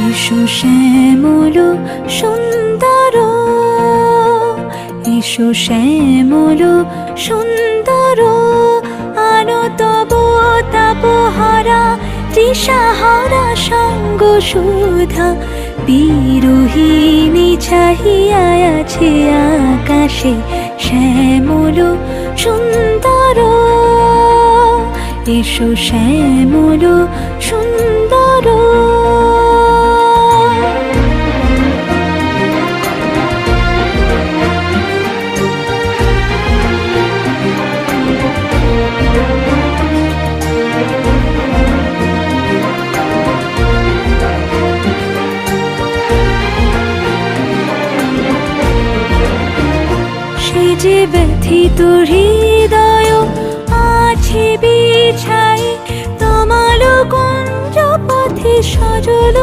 এসো শ্যামল সুন্দর, এসো শ্যামল সুন্দর, আনো তব তাপহারা তৃষাহারা সঙ্গ সুধা। বিরোহিণী চাহিয়া আছে আকাশে শ্যামল সুন্দর, এসো শ্যামল সুন্দর। সে যে ব্যথিত হৃদয় আছে বিছাই, তমাল কুঞ্জ পথে সজল